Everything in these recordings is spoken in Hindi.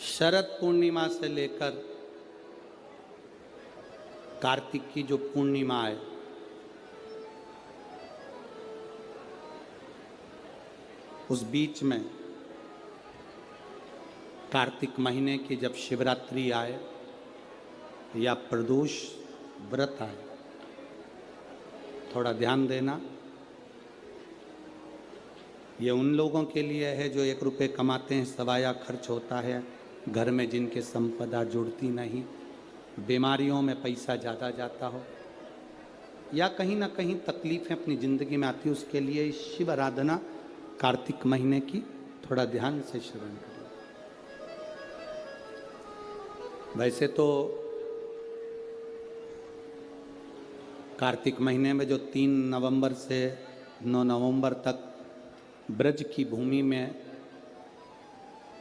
शरद पूर्णिमा से लेकर कार्तिक की जो पूर्णिमा है, उस बीच में कार्तिक महीने की जब शिवरात्रि आए या प्रदोष व्रत आए, थोड़ा ध्यान देना। ये उन लोगों के लिए है जो 1 रुपये कमाते हैं, सवाया खर्च होता है, घर में जिनके संपदा जुड़ती नहीं, बीमारियों में पैसा ज़्यादा जाता हो, या कहीं ना कहीं तकलीफ़ें अपनी ज़िंदगी में आती है, उसके लिए शिव आराधना कार्तिक महीने की थोड़ा ध्यान से श्रवण करें। वैसे तो कार्तिक महीने में जो 3 नवंबर से 9 नवंबर तक ब्रज की भूमि में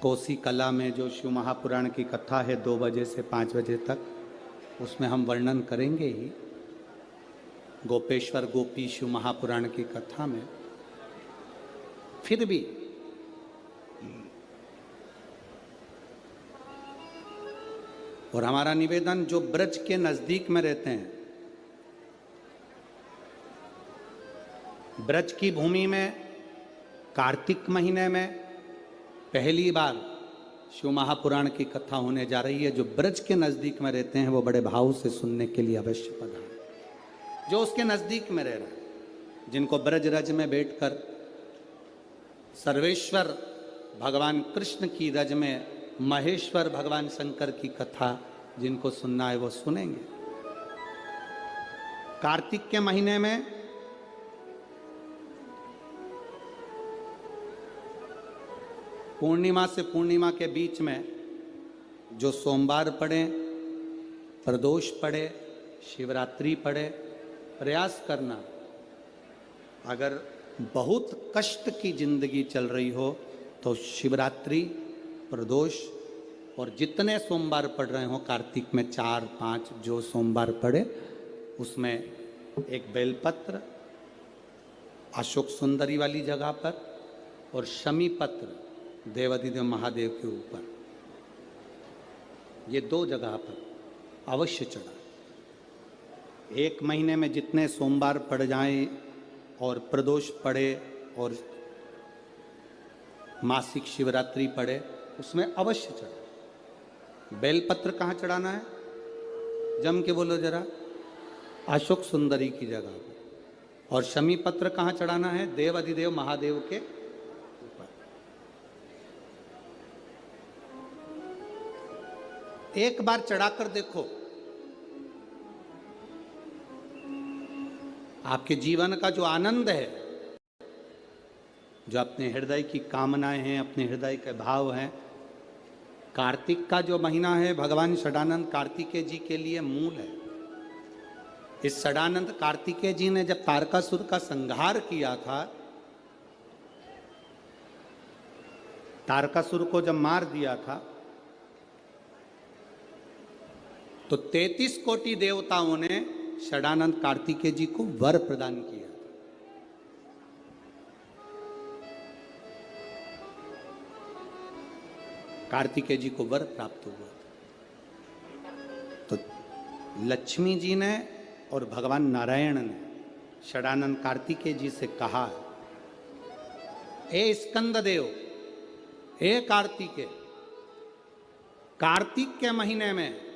कोसी कला में जो शिव महापुराण की कथा है 2 बजे से 5 बजे तक, उसमें हम वर्णन करेंगे ही गोपेश्वर गोपी शिव महापुराण की कथा में। फिर भी और हमारा निवेदन, जो ब्रज के नजदीक में रहते हैं, ब्रज की भूमि में कार्तिक महीने में पहली बार शिव महापुराण की कथा होने जा रही है। जो ब्रज के नजदीक में रहते हैं वो बड़े भाव से सुनने के लिए अवश्य पधारें। जो उसके नजदीक में रह रहा है, जिनको ब्रज रज में बैठकर सर्वेश्वर भगवान कृष्ण की रज में महेश्वर भगवान शंकर की कथा जिनको सुनना है वो सुनेंगे। कार्तिक के महीने में पूर्णिमा से पूर्णिमा के बीच में जो सोमवार पड़े, प्रदोष पड़े, शिवरात्रि पड़े, प्रयास करना, अगर बहुत कष्ट की जिंदगी चल रही हो तो शिवरात्रि, प्रदोष और जितने सोमवार पड़ रहे हो कार्तिक में 4-5 जो सोमवार पड़े, उसमें एक बेलपत्र अशोक सुंदरी वाली जगह पर और शमी पत्र देवाधिदेव महादेव के ऊपर, ये 2 जगह पर अवश्य चढ़ा। 1 महीने में जितने सोमवार पड़ जाएं और प्रदोष पड़े और मासिक शिवरात्रि पड़े, उसमें अवश्य चढ़ा। बेलपत्र कहाँ चढ़ाना है? जम के बोलो जरा। अशोक सुंदरी की जगह पर। और शमी पत्र कहाँ चढ़ाना है? देवाधिदेव महादेव के ऊपर। एक बार चढ़ाकर देखो, आपके जीवन का जो आनंद है, जो अपने हृदय की कामनाएं हैं, अपने हृदय के भाव हैं, कार्तिक का जो महीना है भगवान षडानंद कार्तिकेय जी के लिए मूल है। इस षडानंद कार्तिकेय जी ने जब तारकासुर का संहार किया था, तारकासुर को जब मार दिया था, तो 33 कोटि देवताओं ने षडानंद कार्तिकेय जी को वर प्रदान किया। कार्तिकेय जी को वर प्राप्त हुआ। तो लक्ष्मी जी ने और भगवान नारायण ने षडानंद कार्तिकेय जी से कहा, हे स्कंद देव, हे कार्तिकेय, कार्तिक के महीने में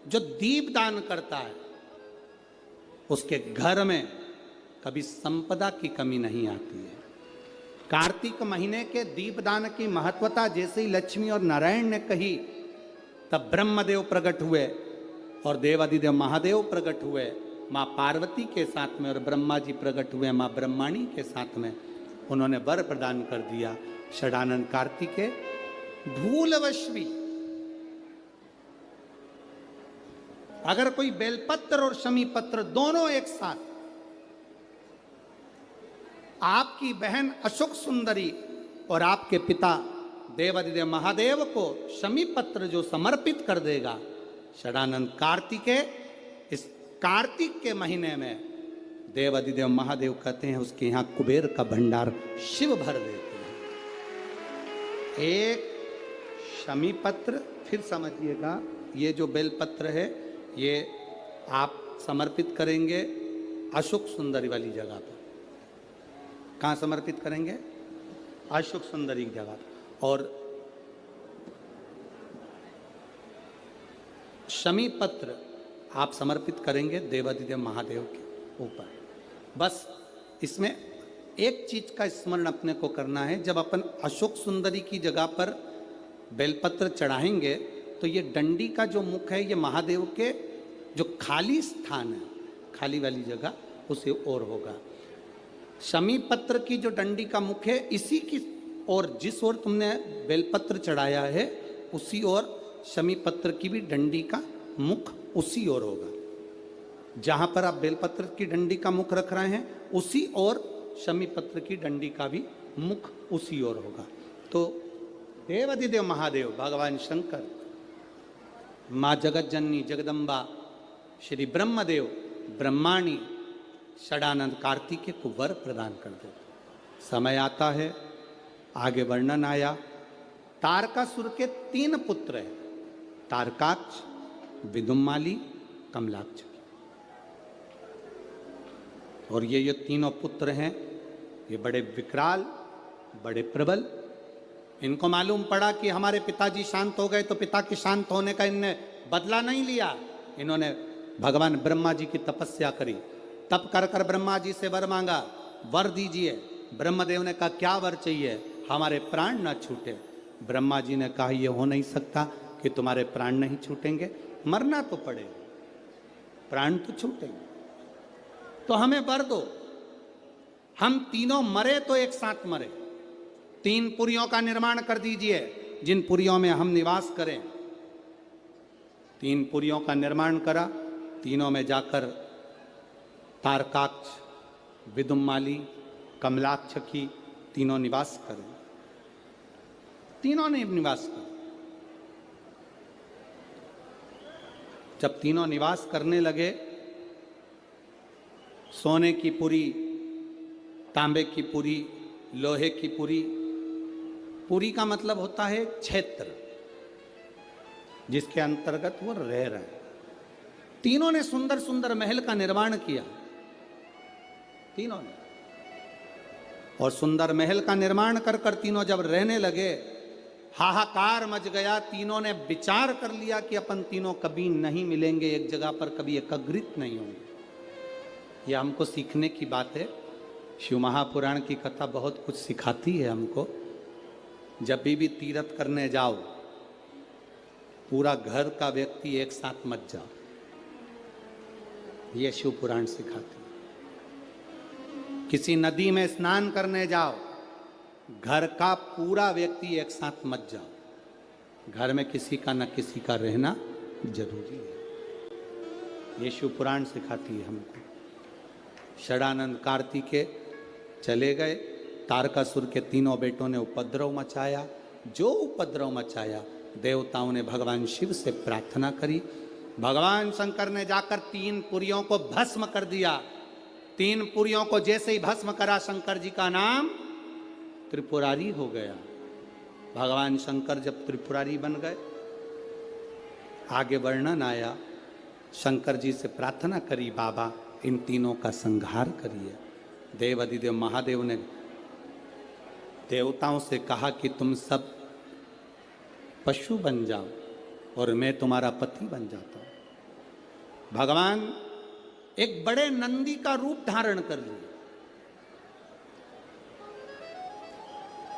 जो दीप दान करता है उसके घर में कभी संपदा की कमी नहीं आती है। कार्तिक महीने के दीपदान की महत्वता जैसे ही लक्ष्मी और नारायण ने कही, तब ब्रह्मदेव प्रकट हुए और देवाधिदेव महादेव प्रकट हुए माँ पार्वती के साथ में, और ब्रह्मा जी प्रकट हुए माँ ब्रह्माणी के साथ में। उन्होंने वर प्रदान कर दिया। षडानंद कार्तिकेय भूलवश भी अगर कोई बेलपत्र और शमी पत्र दोनों एक साथ आपकी बहन अशोक सुंदरी और आपके पिता देवाधिदेव महादेव को शमी पत्र जो समर्पित कर देगा, षडानंद कार्तिकेय इस कार्तिक के महीने में देवाधिदेव महादेव कहते हैं उसके यहाँ कुबेर का भंडार शिव भर देते हैं। एक शमी पत्र, फिर समझिएगा, ये जो बेलपत्र है ये आप समर्पित करेंगे अशोक सुंदरी वाली जगह पर। कहाँ समर्पित करेंगे? अशोक सुंदरी की जगह पर। और शमी पत्र आप समर्पित करेंगे देवाधिदेव महादेव के ऊपर। बस इसमें एक चीज का स्मरण अपने को करना है, जब अपन अशोक सुंदरी की जगह पर बेलपत्र चढ़ाएंगे तो ये डंडी का जो मुख है ये महादेव के जो खाली स्थान है, खाली वाली जगह उसे ओर होगा। शमी पत्र की जो डंडी का मुख है इसी की ओर, जिस ओर तुमने बेलपत्र चढ़ाया है उसी ओर शमी पत्र की भी डंडी का मुख उसी ओर होगा। जहां पर आप बेलपत्र की डंडी का मुख रख रहे हैं उसी ओर शमी पत्र की डंडी का भी मुख उसी ओर होगा। तो देवाधिदेव महादेव भगवान शंकर, माँ जगत जननी जगदम्बा, श्री ब्रह्मदेव ब्रह्माणी षडानंद कार्तिकेय को वर प्रदान कर दे। समय आता है, आगे वर्णन आया, तारकासुर के 3 पुत्र हैं, तारकाक्ष, विदुम्माली, कमलाक्ष। और ये तीनों पुत्र हैं, ये बड़े विकराल, बड़े प्रबल। इनको मालूम पड़ा कि हमारे पिताजी शांत हो गए तो पिता के शांत होने का इनने बदला नहीं लिया। इन्होंने भगवान ब्रह्मा जी की तपस्या करी, तप कर कर ब्रह्मा जी से वर मांगा, वर दीजिए। ब्रह्मदेव ने कहा क्या वर चाहिए? हमारे प्राण न छूटे। ब्रह्मा जी ने कहा यह हो नहीं सकता कि तुम्हारे प्राण नहीं छूटेंगे, मरना तो पड़ेगा, प्राण तो छूटेंगे, तो हमें वर दो। हम तीनों मरे तो एक साथ मरे। 3 पुरियों का निर्माण कर दीजिए जिन पुरियों में हम निवास करें। 3 पुरियों का निर्माण करा, तीनों में जाकर तारकाक्ष, विदुम्माली, कमलाक्ष की तीनों निवास करें। तीनों ने निवास कर। जब तीनों निवास करने लगे, सोने की पुरी, तांबे की पुरी, लोहे की पुरी। पुरी का मतलब होता है क्षेत्र जिसके अंतर्गत वो रह रहे हैं। तीनों ने सुंदर सुंदर महल का निर्माण किया, तीनों ने। और सुंदर महल का निर्माण कर कर तीनों जब रहने लगे, हाहाकार मच गया। तीनों ने विचार कर लिया कि अपन तीनों कभी नहीं मिलेंगे एक जगह पर, कभी एकत्रित नहीं होंगे। यह हमको सीखने की बात है। शिव महापुराण की कथा बहुत कुछ सिखाती है हमको। जब भी तीर्थ करने जाओ, पूरा घर का व्यक्ति एक साथ मत जाओ, यह शिव पुराण सिखाती है। किसी नदी में स्नान करने जाओ, घर का पूरा व्यक्ति एक साथ मत जाओ, घर में किसी का न किसी का रहना जरूरी है। ये शिव पुराण सिखाती है हमको। षडानंद कार्तिकेय चले गए, तारकासुर के तीनों बेटों ने उपद्रव मचाया। जो उपद्रव मचाया, देवताओं ने भगवान शिव से प्रार्थना करी। भगवान शंकर ने जाकर 3 पुरियों को भस्म कर दिया। 3 पुरियों को जैसे ही भस्म करा, शंकर जी का नाम त्रिपुरारी हो गया। भगवान शंकर जब त्रिपुरारी बन गए, आगे वर्णन आया, शंकर जी से प्रार्थना करी, बाबा इन तीनों का संहार करिए। देवाधिदेव महादेव ने देवताओं से कहा कि तुम सब पशु बन जाओ और मैं तुम्हारा पति बन जाता हूं। भगवान एक बड़े नंदी का रूप धारण कर लिए,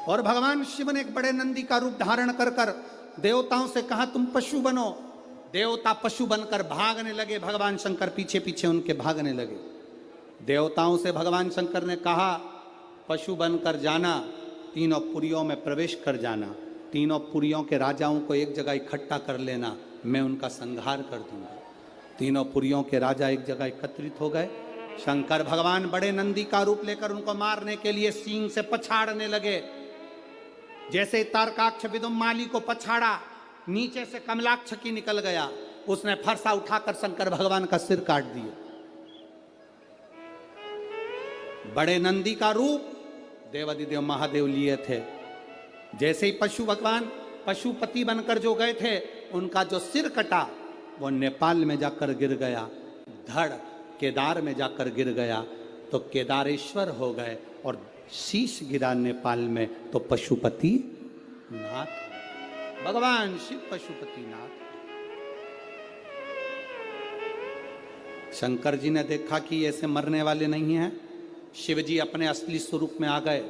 और भगवान शिव ने एक बड़े नंदी का रूप धारण कर कर देवताओं से कहा तुम पशु बनो। देवता पशु बनकर भागने लगे, भगवान शंकर पीछे पीछे उनके भागने लगे। देवताओं से भगवान शंकर ने कहा पशु बनकर जाना, तीनों पुरियों में प्रवेश कर जाना, तीनों पुरियों के राजाओं को एक जगह इकट्ठा कर लेना, मैं उनका संहार कर दूंगा। तीनों पुरियों के राजा एक जगह एकत्रित हो गए। शंकर भगवान बड़े नंदी का रूप लेकर उनको मारने के लिए सींग से पछाड़ने लगे। जैसे तारकाक्ष विदुम्माली को पछाड़ा, नीचे से कमलाक्ष की निकल गया, उसने फरसा उठाकर शंकर भगवान का सिर काट दिया। बड़े नंदी का रूप देवाधिदेव महादेव लिए थे। जैसे ही पशु भगवान पशुपति बनकर जो गए थे उनका जो सिर कटा वो नेपाल में जाकर गिर गया, धड़ केदार में जाकर गिर गया तो केदारेश्वर हो गए, और शीश गिरा नेपाल में तो पशुपति नाथ, भगवान शिव पशुपति नाथ। शंकर जी ने देखा कि ऐसे मरने वाले नहीं हैं। शिव जी अपने असली स्वरूप में आ गए।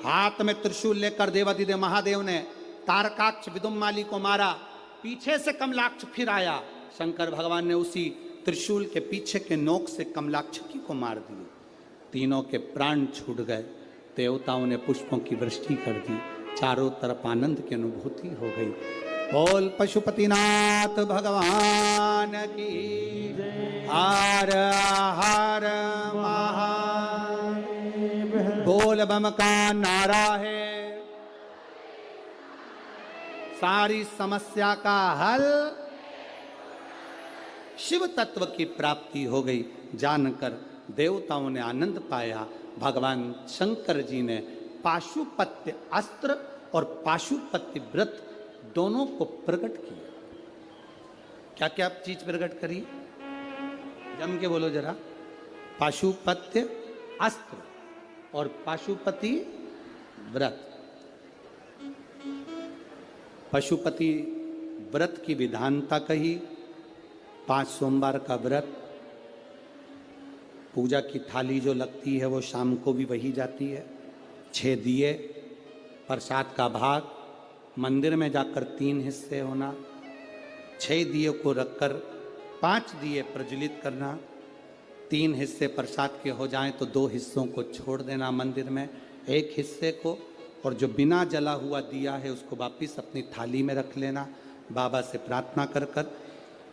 हाथ में त्रिशूल लेकर देवाधिदेव महादेव ने तारकाक्ष विदुम्माली को मारा। पीछे से कमलाक्ष फिर आया। शंकर भगवान ने उसी त्रिशूल के पीछे के नोक से कमलाक्षकी को मार दिया। तीनों के प्राण छूट गए। देवताओं ने पुष्पों की वृष्टि कर दी। चारों तरफ आनंद की अनुभूति हो गई। बोल पशुपतिनाथ भगवान की। हर हर महादेव। बोल बम का नारा है, सारी समस्या का हल। शिव तत्व की प्राप्ति हो गई। जानकर देवताओं ने आनंद पाया। भगवान शंकर जी ने पाशुपत्य अस्त्र और पाशुपत्य व्रत दोनों को प्रकट किया। क्या क्या चीज प्रकट करी? जम के बोलो जरा। पाशुपत्य अस्त्र और पाशुपति व्रत। पशुपति व्रत की विधानता कही। 5 सोमवार का व्रत, पूजा की थाली जो लगती है वो शाम को भी वही जाती है। 6 दिए, प्रसाद का भाग, मंदिर में जाकर 3 हिस्से होना, 6 दिए को रखकर 5 दिए प्रज्वलित करना, 3 हिस्से प्रसाद के हो जाएं तो 2 हिस्सों को छोड़ देना मंदिर में, 1 हिस्से को, और जो बिना जला हुआ दिया है उसको वापिस अपनी थाली में रख लेना। बाबा से प्रार्थना कर कर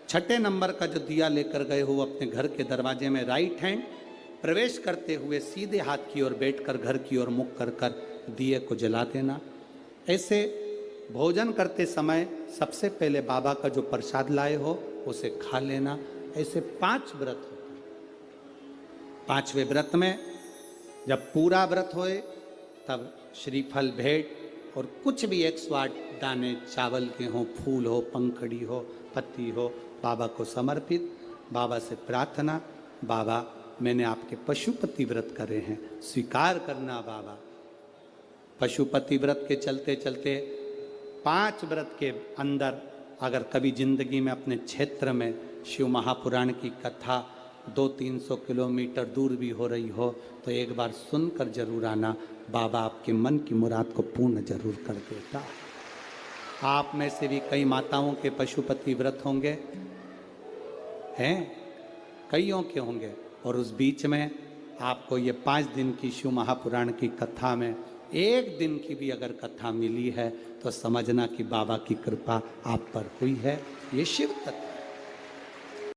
6ठे नंबर का जो दिया लेकर गए हो अपने घर के दरवाजे में राइट हैंड प्रवेश करते हुए सीधे हाथ की ओर बैठकर घर की ओर मुख कर कर दिए को जला देना। ऐसे भोजन करते समय सबसे पहले बाबा का जो प्रसाद लाए हो उसे खा लेना। ऐसे 5 व्रत होते हैं। 5वें व्रत में जब पूरा व्रत होए तब श्रीफल भेंट और कुछ भी 108 दाने चावल के हों, फूल हो, पंखड़ी हो, पत्ती हो, बाबा को समर्पित। बाबा से प्रार्थना, बाबा मैंने आपके पशुपति व्रत करे हैं, स्वीकार करना बाबा। पशुपति व्रत के चलते चलते 5 व्रत के अंदर अगर कभी जिंदगी में अपने क्षेत्र में शिव महापुराण की कथा 200-300 किलोमीटर दूर भी हो रही हो तो एक बार सुनकर जरूर आना। बाबा आपके मन की मुराद को पूर्ण जरूर कर देता। आप में से भी कई माताओं के पशुपति व्रत होंगे, हैं, कईयों के होंगे, और उस बीच में आपको ये 5 दिन की शिव महापुराण की कथा में 1 दिन की भी अगर कथा मिली है तो समझना कि बाबा की कृपा आप पर हुई है। ये शिव तत्व